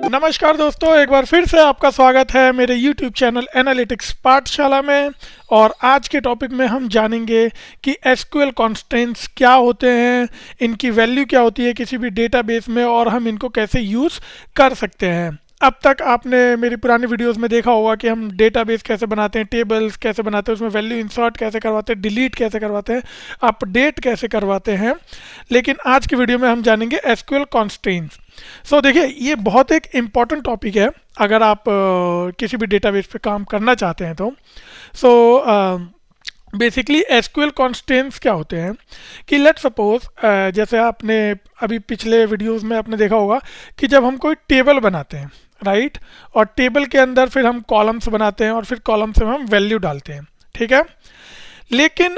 नमस्कार दोस्तों, एक बार फिर से आपका स्वागत है मेरे YouTube चैनल एनालिटिक्स पाठशाला में। और आज के टॉपिक में हम जानेंगे कि एसक्यूएल कॉन्स्टेंट्स क्या होते हैं, इनकी वैल्यू क्या होती है किसी भी डेटाबेस में, और हम इनको कैसे यूज़ कर सकते हैं। अब तक आपने मेरी पुरानी वीडियोस में देखा होगा कि हम डेटाबेस कैसे बनाते हैं, टेबल्स कैसे बनाते हैं, उसमें वैल्यू इंसर्ट कैसे करवाते हैं, डिलीट कैसे करवाते हैं, अपडेट कैसे करवाते हैं। लेकिन आज की वीडियो में हम जानेंगे एसक्यूएल कॉन्स्टेंट्स। सो देखिए, ये बहुत एक इम्पॉर्टेंट टॉपिक है अगर आप किसी भी डेटाबेस पे काम करना चाहते हैं तो। बेसिकली एसक्यूएल कॉन्स्टेंट्स क्या होते हैं कि लेट्स सपोज जैसे आपने अभी पिछले वीडियोस में आपने देखा होगा कि जब हम कोई टेबल बनाते हैं, राइट, और टेबल के अंदर फिर हम कॉलम्स बनाते हैं और फिर कॉलम से हम वैल्यू डालते हैं, ठीक है। लेकिन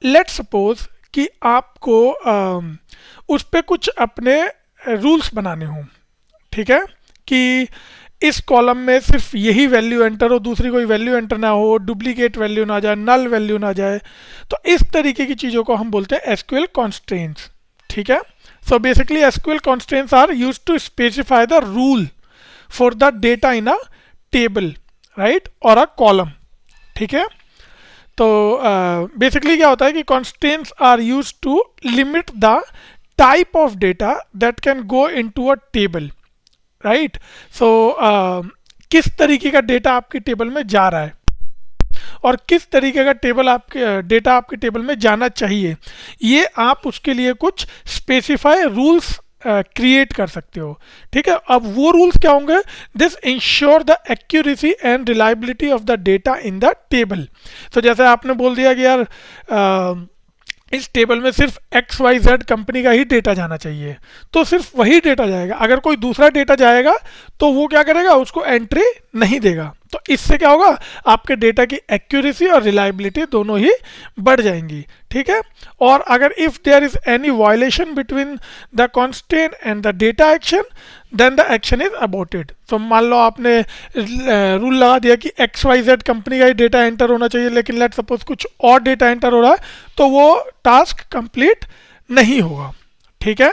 लेट्स सपोज कि आपको उस पर कुछ अपने रूल्स बनाने हों, ठीक है, कि इस कॉलम में सिर्फ यही वैल्यू एंटर हो, दूसरी कोई वैल्यू एंटर ना हो, डुप्लीकेट वैल्यू ना जाए, नल वैल्यू ना जाए। तो इस तरीके की चीज़ों को हम बोलते हैं एसक्यूएल कॉन्स्ट्रेंट्स, ठीक है। So basically SQL constraints are used to specify the rule for the data in a table, right, और अ कॉलम, ठीक है। तो बेसिकली क्या होता है कि constraints are used to limit the type of data that can go into a table, right. So किस तरीके का डेटा आपकी टेबल में जा रहा है और किस तरीके का टेबल आपके डेटा आपके टेबल में जाना चाहिए, ये आप उसके लिए कुछ स्पेसिफाई रूल्स क्रिएट कर सकते हो, ठीक है। अब वो रूल्स क्या होंगे? This ensure the accuracy and reliability of the data in the table. तो जैसे आपने बोल दिया कि यार इस टेबल में सिर्फ XYZ कंपनी का ही डेटा जाना चाहिए, तो सिर्फ वही डेटा जाएगा। अगर कोई दूसरा डेटा जाएगा तो वो क्या करेगा, उसको एंट्री नहीं देगा। तो इससे क्या होगा, आपके डेटा की एक्यूरेसी और रिलायबिलिटी दोनों ही बढ़ जाएंगी, ठीक है। और अगर if there is any violation between the constant and the data action, then the action is aborted. तो मान लो आपने रूल लगा दिया कि XYZ कंपनी का ही डेटा एंटर होना चाहिए, लेकिन लेट सपोज कुछ और डेटा एंटर हो रहा है, तो वो टास्क कंप्लीट नहीं होगा, ठीक है।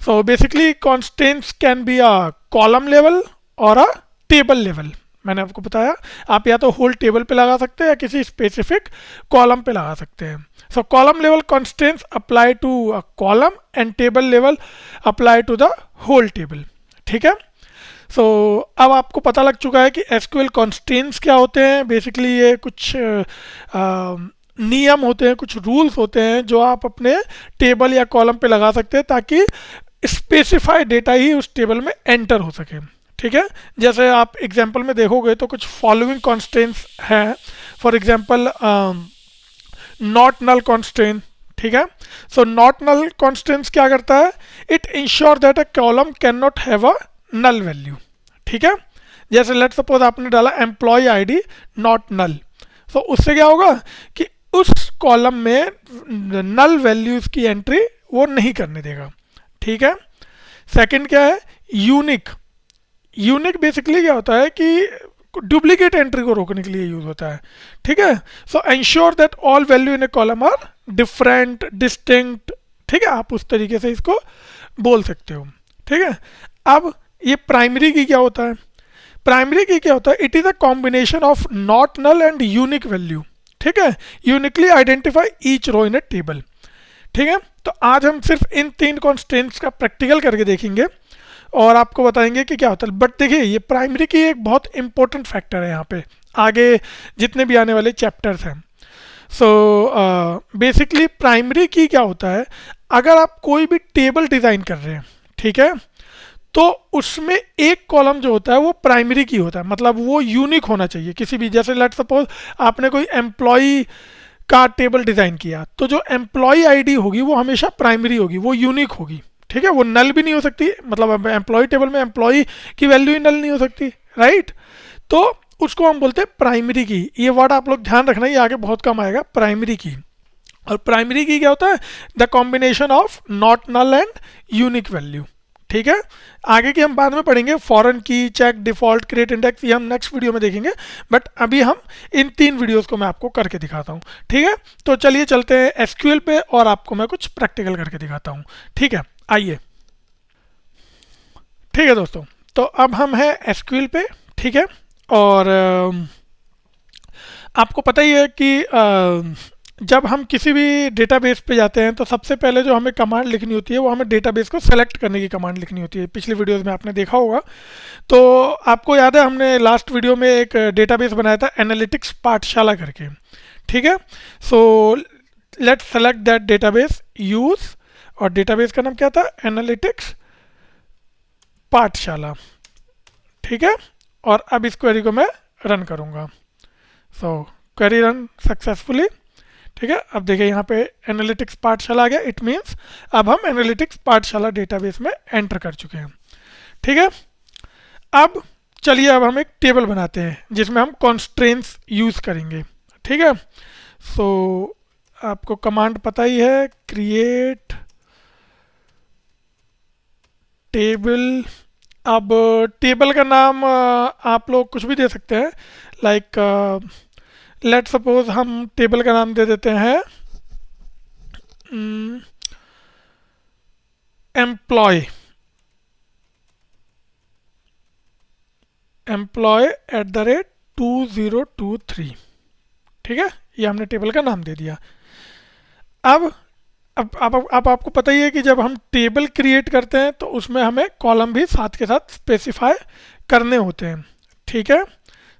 So basically constants can be a column level और अ टेबल लेवल। मैंने आपको बताया, आप या तो होल टेबल पे लगा सकते हैं या किसी स्पेसिफिक कॉलम पे लगा सकते हैं। So column level constants apply to a column and table level apply to the whole table, ठीक है। सो अब आपको पता लग चुका है कि एसक्यूएल कॉन्स्टेंट्स क्या होते हैं। बेसिकली ये कुछ नियम होते हैं, कुछ रूल्स होते हैं जो आप अपने टेबल या कॉलम पे लगा सकते हैं ताकि स्पेसिफाइड डेटा ही उस टेबल में एंटर हो सके, ठीक है। जैसे आप एग्जांपल में देखोगे तो कुछ फॉलोइंग कॉन्स्टेंट्स हैं। For example not null constant, ठीक है। सो नॉट नल कॉन्स्टेंट्स क्या करता है, it ensure that a column can not have a null value, ठीक है। जैसे लेट सपोज आपने डाला एम्प्लॉय आईडी नॉट नल, तो उससे क्या होगा कि उस कॉलम में नल वैल्यूज की एंट्री वो नहीं करने देगा, ठीक है। सेकंड क्या है, यूनिक। यूनिक बेसिकली क्या होता है कि डुप्लीकेट एंट्री को रोकने के लिए यूज होता है, ठीक है। So ensure that all value in a column are different distinct, ठीक है। आप उस तरीके से इसको बोल सकते हो, ठीक है। अब ये प्राइमरी की क्या होता है, प्राइमरी की क्या होता है, it is a combination of not null and unique value, ठीक है। Uniquely identify each row in a table, ठीक है। तो आज हम सिर्फ इन तीन कॉन्स्टेंट्स का प्रैक्टिकल करके देखेंगे और आपको बताएंगे कि क्या होता है। बट देखिए, ये प्राइमरी की एक बहुत इंपॉर्टेंट फैक्टर है यहाँ पे, आगे जितने भी आने वाले चैप्टर्स हैं। सो बेसिकली प्राइमरी की क्या होता है, अगर आप कोई भी टेबल डिज़ाइन कर रहे हैं, ठीक है, तो उसमें एक कॉलम जो होता है वो प्राइमरी की होता है, मतलब वो यूनिक होना चाहिए किसी भी। जैसे लेट सपोज आपने कोई एम्प्लॉय का टेबल डिज़ाइन किया, तो जो एम्प्लॉय आईडी होगी वो हमेशा प्राइमरी होगी, वो यूनिक होगी, ठीक है। वो नल भी नहीं हो सकती, मतलब एम्प्लॉय टेबल में एम्प्लॉय की वैल्यू ही नल नहीं हो सकती, राइट। तो उसको हम बोलते हैं प्राइमरी की। ये वर्ड आप लोग ध्यान रखना, ये आगे बहुत कम आएगा, प्राइमरी की। और प्राइमरी की क्या होता है, the combination of not null and unique value, ठीक है। आगे की हम बाद में पढ़ेंगे, फॉरेन की, चेक, डिफॉल्ट, क्रिएट इंडेक्स, ये हम नेक्स्ट वीडियो में देखेंगे। बट अभी हम इन तीन वीडियोस को मैं आपको करके दिखाता हूँ, ठीक है। तो चलिए चलते हैं एसक्यूएल पे और आपको मैं कुछ प्रैक्टिकल करके दिखाता हूँ, ठीक है। आइए, ठीक है दोस्तों। तो अब हम हैं एसक्यूएल पे, ठीक है। और आपको पता ही है कि जब हम किसी भी डेटाबेस पे जाते हैं तो सबसे पहले जो हमें कमांड लिखनी होती है वो हमें डेटाबेस को सेलेक्ट करने की कमांड लिखनी होती है। पिछली वीडियोस में आपने देखा होगा। तो आपको याद है हमने लास्ट वीडियो में एक डेटाबेस बनाया था एनालिटिक्स पाठशाला करके, ठीक है। So let's select that database, use, और डेटाबेस का नाम क्या था, एनालिटिक्स पाठशाला, ठीक है। और अब इस क्वेरी को मैं रन करूँगा। सो क्वेरी रन सक्सेसफुली, ठीक है। अब देखिए यहाँ पे एनालिटिक्स पाठशाला आ गया। इट मीन्स अब हम एनालिटिक्स पाठशाला डेटाबेस में एंटर कर चुके हैं, ठीक है। अब चलिए अब हम एक टेबल बनाते हैं जिसमें हम कॉन्स्ट्रेंट्स यूज़ करेंगे, ठीक है। सो आपको कमांड पता ही है, क्रिएट टेबल। अब टेबल का नाम आप लोग कुछ भी दे सकते हैं, लाइक लेट सपोज हम टेबल का नाम दे देते हैं employee, employee at the rate 2023, ठीक है। ये हमने टेबल का नाम दे दिया। अब आपको पता ही है कि जब हम टेबल क्रिएट करते हैं तो उसमें हमें कॉलम भी साथ के साथ स्पेसिफाई करने होते हैं, ठीक है।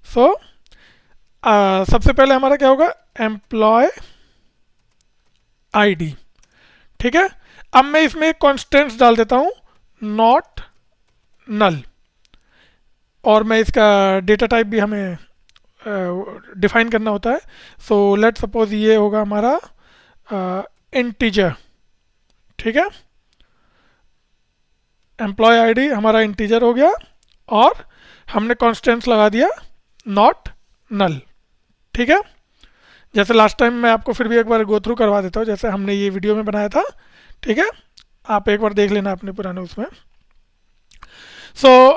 सो सबसे पहले हमारा क्या होगा, एम्प्लॉय आईडी, ठीक है। अब मैं इसमें एक कॉन्स्टेंट्स डाल देता हूँ, नॉट नल, और मैं इसका डेटा टाइप भी हमें डिफाइन करना होता है। सो लेट सपोज ये होगा हमारा इंटीजर, ठीक है। एम्प्लॉय आईडी हमारा इंटीजर हो गया और हमने कॉन्स्टेंट्स लगा दिया नॉट नल, ठीक है। जैसे लास्ट टाइम मैं आपको फिर भी एक बार गो थ्रू करवा देता हूँ, जैसे हमने ये वीडियो में बनाया था, ठीक है। आप एक बार देख लेना अपने पुराने उसमें। So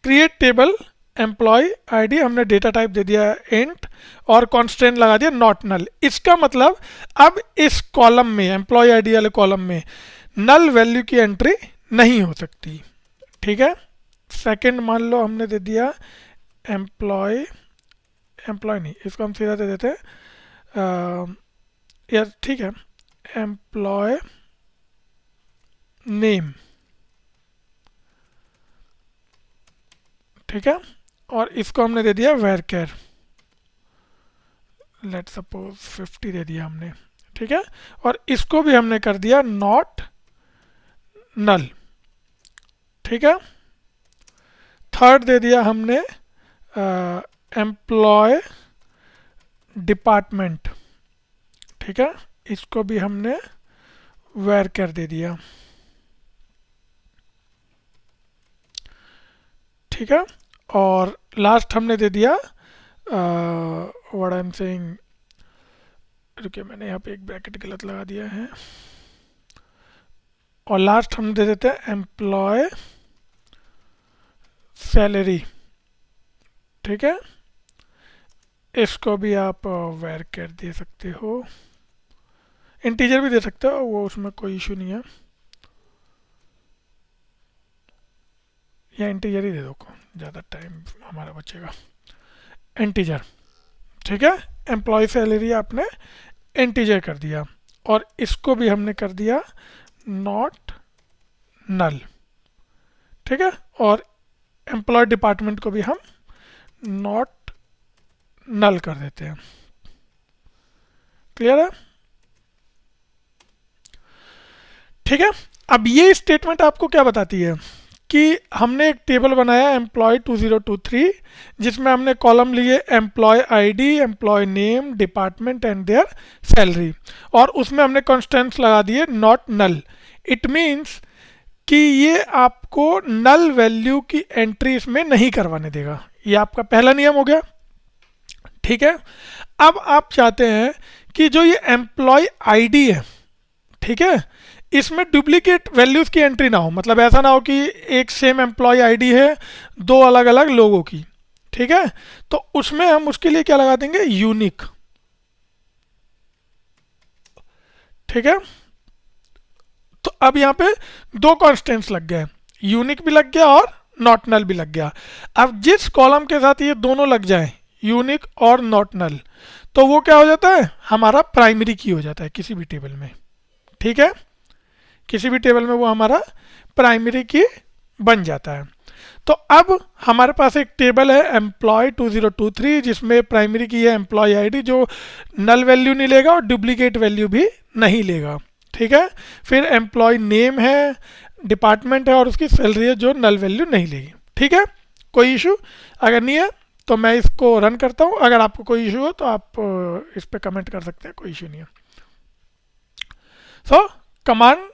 create table employee ID, हमने डेटा टाइप दे दिया इंट और कॉन्स्टेंट लगा दिया नॉट नल। इसका मतलब अब इस कॉलम में, एम्प्लॉय आईडी वाले कॉलम में नल वैल्यू की एंट्री नहीं हो सकती, ठीक है। सेकंड मान लो हमने दे दिया एम्प्लॉय, एम्प्लॉय नहीं, इसको हम सीधा दे देते हैं यार, ठीक है, एम्प्लॉय नेम, ठीक है। और इसको हमने दे दिया वेरकेर, लेट सपोज 50 दे दिया हमने, ठीक है। और इसको भी हमने कर दिया नॉट नल, ठीक है। थर्ड दे दिया हमने एम्प्लॉय डिपार्टमेंट, ठीक है। इसको भी हमने वेरकेर दे दिया, ठीक है। और लास्ट हमने दे दिया व्हाट आई एम सेइंग, रुकिए मैंने यहाँ पे एक ब्रैकेट गलत लगा दिया है, और लास्ट हम दे देते हैं एम्प्लॉय सैलरी, ठीक है। इसको भी आप वेरकेर दे सकते हो, इंटीजर भी दे सकते हो, वो उसमें कोई इशू नहीं है, या इंटीजर ही दे दो, ज़्यादा टाइम हमारा बचेगा, इंटीजर, ठीक है। एम्प्लॉय सैलरी आपने इंटीजर कर दिया और इसको भी हमने कर दिया नॉट नल, ठीक है। और एम्प्लॉय डिपार्टमेंट को भी हम नॉट नल कर देते हैं, क्लियर है, ठीक है। अब ये स्टेटमेंट आपको क्या बताती है कि हमने एक टेबल बनाया एम्प्लॉय 2023 जिसमें हमने कॉलम लिए employee ID, employee name, department and their salary, और उसमें हमने कॉन्स्टेंट्स लगा दिए नॉट नल। इट मीन्स कि ये आपको नल वैल्यू की एंट्री इसमें नहीं करवाने देगा। ये आपका पहला नियम हो गया, ठीक है। अब आप चाहते हैं कि जो ये एम्प्लॉय आईडी है, ठीक है, इसमें डुप्लीकेट वैल्यूज़ की एंट्री ना हो, मतलब ऐसा ना हो कि एक सेम एम्प्लॉय आईडी है दो अलग अलग लोगों की, ठीक है। तो उसमें हम उसके लिए क्या लगा देंगे, यूनिक, ठीक है। तो अब यहाँ पे दो कॉन्स्टेंट्स लग गए, यूनिक भी लग गया और नॉट नल भी लग गया। अब जिस कॉलम के साथ ये दोनों लग जाएं, यूनिक और नॉट नल, तो वो क्या हो जाता है, हमारा प्राइमरी की हो जाता है किसी भी टेबल में। ठीक है, किसी भी टेबल में वो हमारा प्राइमरी की बन जाता है। तो अब हमारे पास एक टेबल है एम्प्लॉय 2023 जिसमें प्राइमरी की है एम्प्लॉय आईडी जो नल वैल्यू नहीं लेगा और डुप्लीकेट वैल्यू भी नहीं लेगा। ठीक है, फिर एम्प्लॉय नेम है, डिपार्टमेंट है और उसकी सैलरी है जो नल वैल्यू नहीं लेगी। ठीक है, कोई इशू अगर नहीं है तो मैं इसको रन करता हूँ, अगर आपको कोई इशू हो तो आप इस पर कमेंट कर सकते हैं, कोई इशू नहीं है। सो कमांड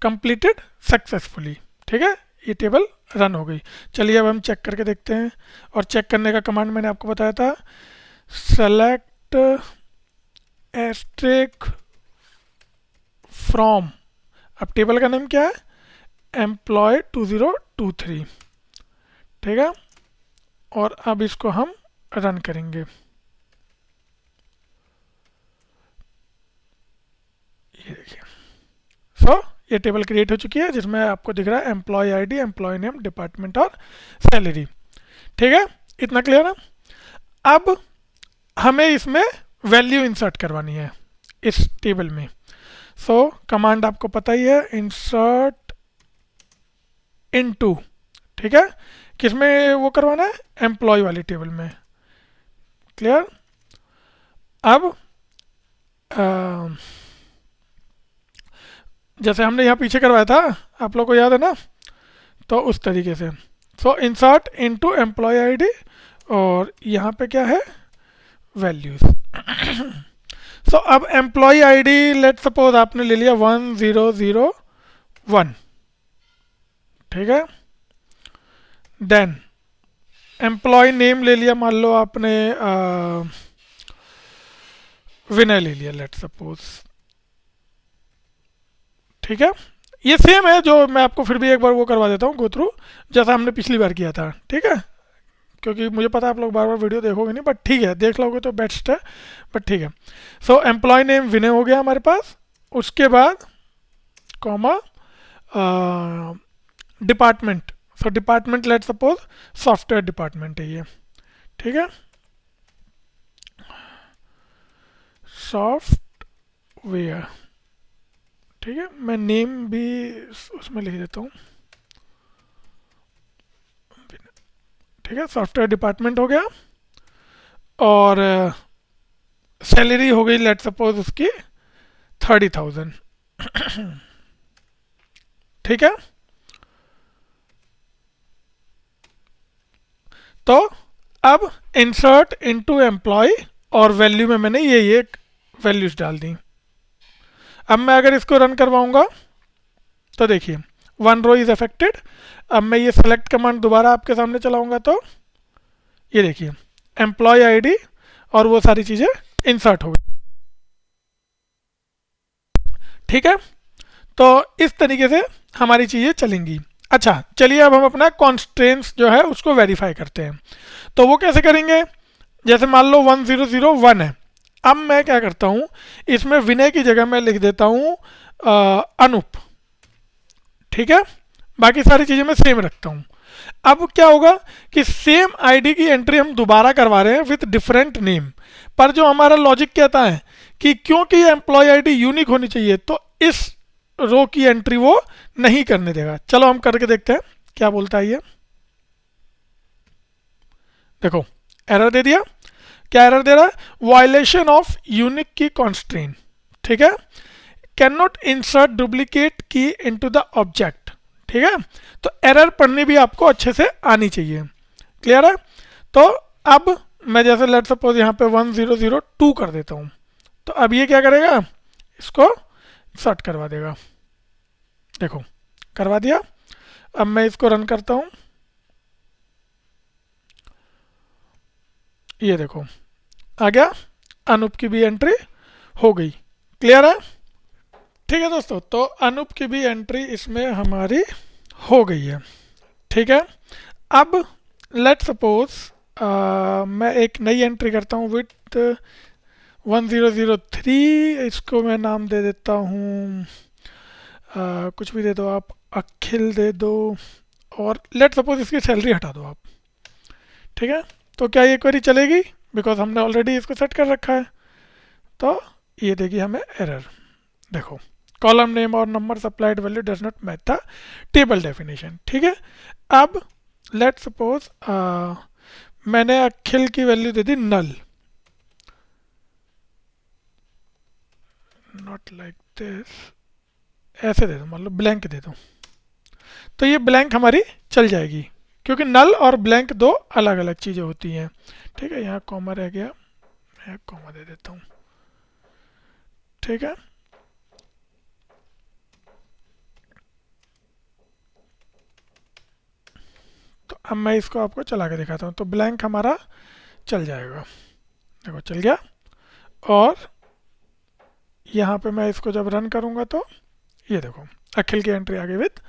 कंप्लीटेड सक्सेसफुली। ठीक है, ये टेबल रन हो गई। चलिए अब हम चेक करके देखते हैं, और चेक करने का कमांड मैंने आपको बताया था, सेलेक्ट एस्ट्रिक फ्रॉम, अब टेबल का नेम क्या है, एम्प्लॉय 2023। ठीक है, और अब इसको हम रन करेंगे। ये देखिए, सो ये टेबल क्रिएट हो चुकी है जिसमें आपको दिख रहा है employee ID, employee name, department और सैलरी। ठीक है, इतना क्लियर है। अब हमें इसमें वैल्यू इंसर्ट करवानी है इस टेबल में। सो कमांड आपको पता ही है, इंसर्ट इनटू। ठीक है, किसमें वो करवाना है, एम्प्लॉय वाली टेबल में। क्लियर। अब जैसे हमने यहाँ पीछे करवाया था, आप लोग को याद है ना, तो उस तरीके से। सो इंसर्ट इनटू एम्प्लॉय आईडी, और यहाँ पे क्या है, वैल्यूज। सो अब एम्प्लॉय आईडी लेट सपोज आपने ले लिया 1001। ठीक है, देन एम्प्लॉय नेम ले लिया, मान लो आपने विनय ले लिया लेट सपोज। ठीक है, ये सेम है जो मैं आपको फिर भी एक बार वो करवा देता हूँ गो थ्रू, जैसा हमने पिछली बार किया था। ठीक है, क्योंकि मुझे पता है आप लोग बार बार वीडियो देखोगे नहीं, बट ठीक है, देख लोगे तो बेस्ट है, बट ठीक है। सो एम्प्लॉय नेम विनय हो गया हमारे पास, उसके बाद comma department. So department let suppose software department है ये। ठीक है, सॉफ्टवेयर। ठीक है, मैं नेम भी उसमें लिख देता हूँ। ठीक है, सॉफ्टवेयर डिपार्टमेंट हो गया, और सैलरी हो गई लेट सपोज उसकी 30,000। ठीक है, तो अब इंसर्ट इनटू एम्प्लॉय, और वैल्यू में मैंने ये वैल्यूज डाल दी। अब मैं अगर इसको रन करवाऊंगा तो देखिए 1 रो इज अफेक्टेड। अब मैं ये सेलेक्ट कमांड दोबारा आपके सामने चलाऊंगा तो ये देखिए एम्प्लॉय आईडी और वो सारी चीज़ें इंसर्ट हो गई। ठीक है, तो इस तरीके से हमारी चीज़ें चलेंगी। अच्छा, चलिए अब हम अपना कॉन्स्ट्रेंट्स जो है उसको वेरीफाई करते हैं। तो वो कैसे करेंगे, जैसे मान लो 1001 है। अब मैं क्या करता हूँ, इसमें विनय की जगह मैं लिख देता हूँ अनूप। ठीक है, बाकी सारी चीज़ें मैं सेम रखता हूँ। अब क्या होगा कि सेम आईडी की एंट्री हम दोबारा करवा रहे हैं विथ डिफरेंट नेम, पर जो हमारा लॉजिक कहता है कि क्योंकि ये एम्प्लॉय आईडी यूनिक होनी चाहिए तो इस रो की एंट्री वो नहीं करने देगा। चलो हम करके देखते हैं क्या बोलता है ये। देखो एरर दे दिया। क्या एरर दे रहा है, वायलेशन ऑफ यूनिक की कॉन्स्ट्रेंट। ठीक है, कैन नॉट इंसर्ट डुप्लीकेट की इनटू द ऑब्जेक्ट। ठीक है, तो एरर पढ़नी भी आपको अच्छे से आनी चाहिए। क्लियर है। तो अब मैं जैसे लेट सपोज यहाँ पे 1002 कर देता हूँ, तो अब ये क्या करेगा, इसको सर्ट करवा देगा। देखो करवा दिया। अब मैं इसको रन करता हूँ, ये देखो आ गया, अनूप की भी एंट्री हो गई। क्लियर है। ठीक है दोस्तों, तो अनूप की भी एंट्री इसमें हमारी हो गई है। ठीक है, अब लेट सपोज मैं एक नई एंट्री करता हूँ विथ 1003। इसको मैं नाम दे देता हूँ कुछ भी दे दो आप, अखिल दे दो, और लेट सपोज इसकी सैलरी हटा दो आप, ठीक है। तो क्या ये क्वेरी चलेगी? बिकॉज हमने ऑलरेडी इसको सेट कर रखा है। तो ये देगी हमें एरर, देखो कॉलम नेम और number supplied value does not match the table definition, ठीक है। अब लेट सपोज मैंने अखिल की वैल्यू दे दी नल, नॉट लाइक दिस, ऐसे दे दूँ, मान लो ब्लैंक दे दूँ, तो ये ब्लैंक हमारी चल जाएगी, क्योंकि नल और ब्लैंक दो अलग अलग चीज़ें होती हैं, ठीक है। यहाँ कॉमा रह गया, मैं कॉमा दे देता हूँ, ठीक है। तो अब मैं इसको आपको चला के दिखाता हूँ, तो ब्लैंक हमारा चल जाएगा, देखो चल गया। और यहाँ पे मैं इसको जब रन करूँगा तो ये देखो अखिल की एंट्री आ गई विथ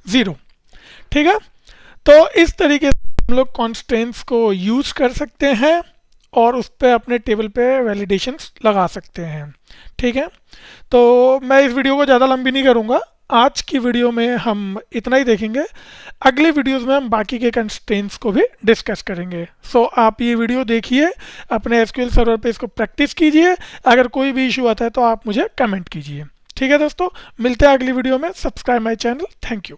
0, ठीक है। तो इस तरीके से हम लोग कॉन्स्टेंट्स को यूज़ कर सकते हैं और उस पर अपने टेबल पे वैलिडेशंस लगा सकते हैं, ठीक है। तो मैं इस वीडियो को ज़्यादा लंबी नहीं करूँगा, आज की वीडियो में हम इतना ही देखेंगे। अगले वीडियोस में हम बाकी के कंस्ट्रेंट्स को भी डिस्कस करेंगे। सो आप ये वीडियो देखिए, अपने एसक्यूएल सर्वर पे इसको प्रैक्टिस कीजिए, अगर कोई भी इशू आता है तो आप मुझे कमेंट कीजिए, ठीक है दोस्तों। मिलते हैं अगली वीडियो में, subscribe my channel, thank you.